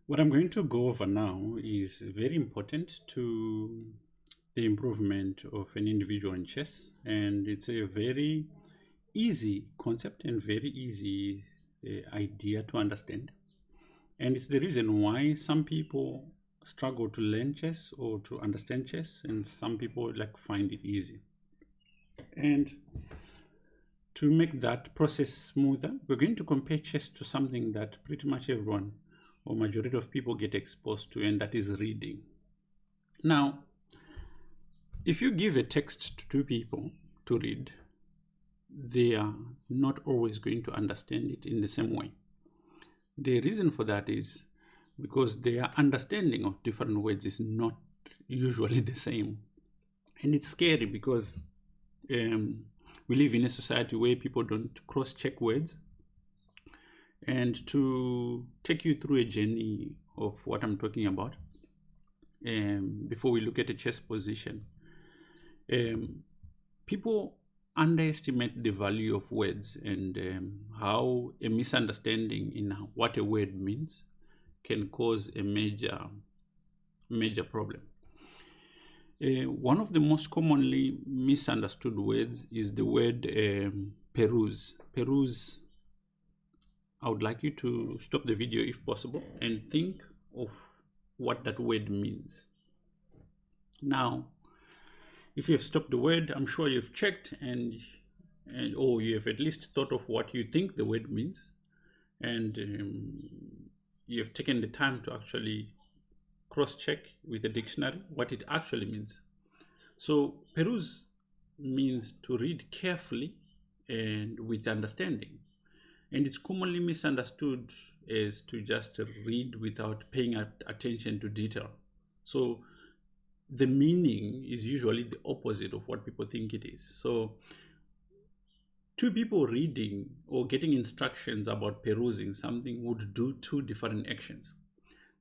What I'm going to go over now is very important to the improvement of an individual in chess, and it's a very easy concept and very easy idea to understand. And it's the reason why some people struggle to learn chess or to understand chess, and some people like find it easy. And to make that process smoother, we're going to compare chess to something that pretty much everyone or majority of people get exposed to, and that is reading. Now, if you give a text to two people to read, they are not always going to understand it in the same way. The reason for that is because their understanding of different words is not usually the same. And it's scary because we live in a society where people don't cross-check words. And to take you through a journey of what I'm talking about, before we look at a chess position, people underestimate the value of words and how a misunderstanding in what a word means can cause a major problem. One of the most commonly misunderstood words is the word peruse. Peruse, I would like you to stop the video if possible and think of what that word means. Now, if you have stopped the word, I'm sure you've checked and or you have at least thought of what you think the word means, and you have taken the time to actually cross-check with the dictionary what it actually means. So peruse means to read carefully and with understanding, and it's commonly misunderstood as to just read without paying attention to detail. So the meaning is usually the opposite of what people think it is. So two people reading or getting instructions about perusing something would do two different actions.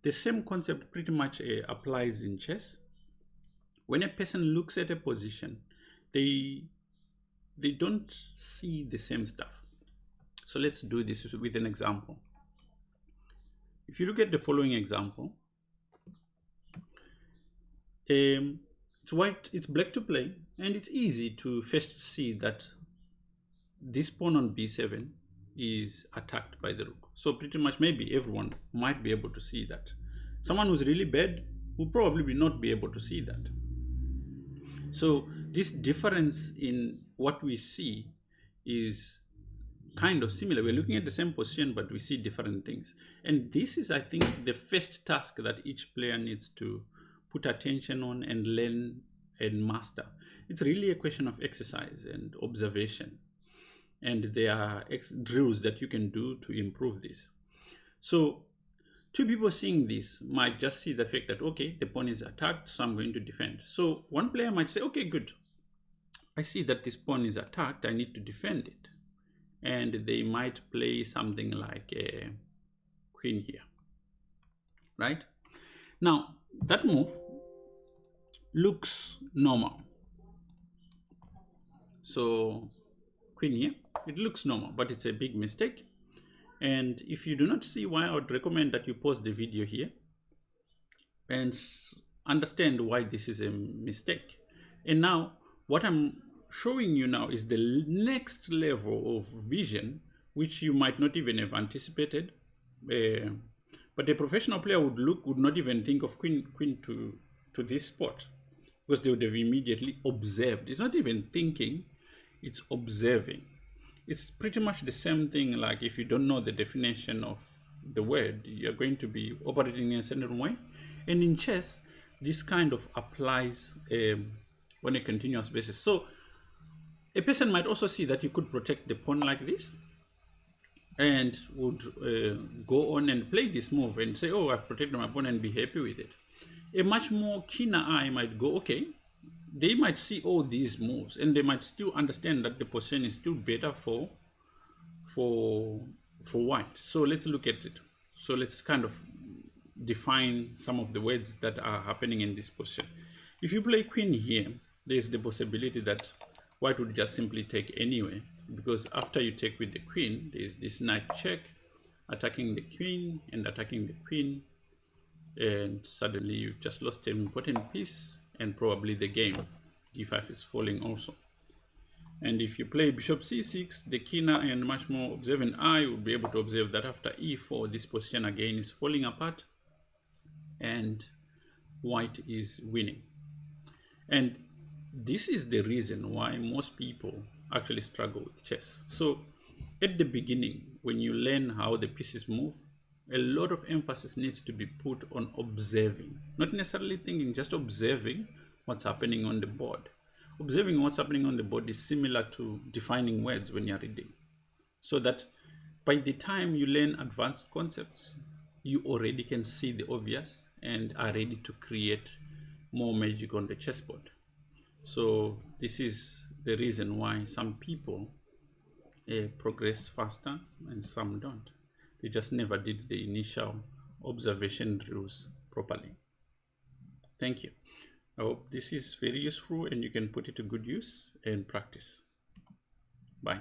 The same concept pretty much applies in chess. When a person looks at a position, they don't see the same stuff. So let's do this with an example. If you look at the following example, it's black to play, and it's easy to first see that this pawn on b7 is attacked by the rook. So pretty much maybe everyone might be able to see that. Someone who's really bad will probably not be able to see that. So this difference in what we see is kind of similar. We're looking at the same position, but we see different things. And this is, I think, the first task that each player needs to put attention on and learn and master. It's really a question of exercise and observation. And there are drills that you can do to improve this. So two people seeing this might just see the fact that, okay, the pawn is attacked, so I'm going to defend. So one player might say, okay, good. I see that this pawn is attacked, I need to defend it. And they might play something like a queen here, right? Now, that move looks normal. So queen here, it looks normal, but it's a big mistake. And if you do not see why, I would recommend that you pause the video here and understand why this is a mistake. And now what I'm showing you now is the next level of vision, which you might not even have anticipated. But a professional player would not even think of queen to this spot, because they would have immediately observed. It's not even thinking, it's observing. It's pretty much the same thing like if you don't know the definition of the word, you're going to be operating in a certain way. And in chess, this kind of applies on a continuous basis. So a person might also see that you could protect the pawn like this and would go on and play this move and say, oh, I've protected my pawn, and be happy with it. A much more keener eye might go, okay, they might see all these moves and they might still understand that the position is still better for white. So let's look at it. So let's kind of define some of the words that are happening in this position. If you play queen here, there's the possibility that white would just simply take anyway, because after you take with the queen, there's this knight check, attacking the queen and attacking the queen. and suddenly you've just lost an important piece, and probably the game d5 is falling also. And if you play bishop c6, the keener and much more observant eye will be able to observe that after e4, this position again is falling apart and white is winning. And this is the reason why most people actually struggle with chess. So at the beginning, when you learn how the pieces move, a lot of emphasis needs to be put on observing, not necessarily thinking, just observing what's happening on the board. Observing what's happening on the board is similar to defining words when you're reading, so that by the time you learn advanced concepts, you already can see the obvious and are ready to create more magic on the chessboard. So this is the reason why some people progress faster and some don't. They just never did the initial observation drills properly. Thank you. I hope this is very useful and you can put it to good use and practice. Bye.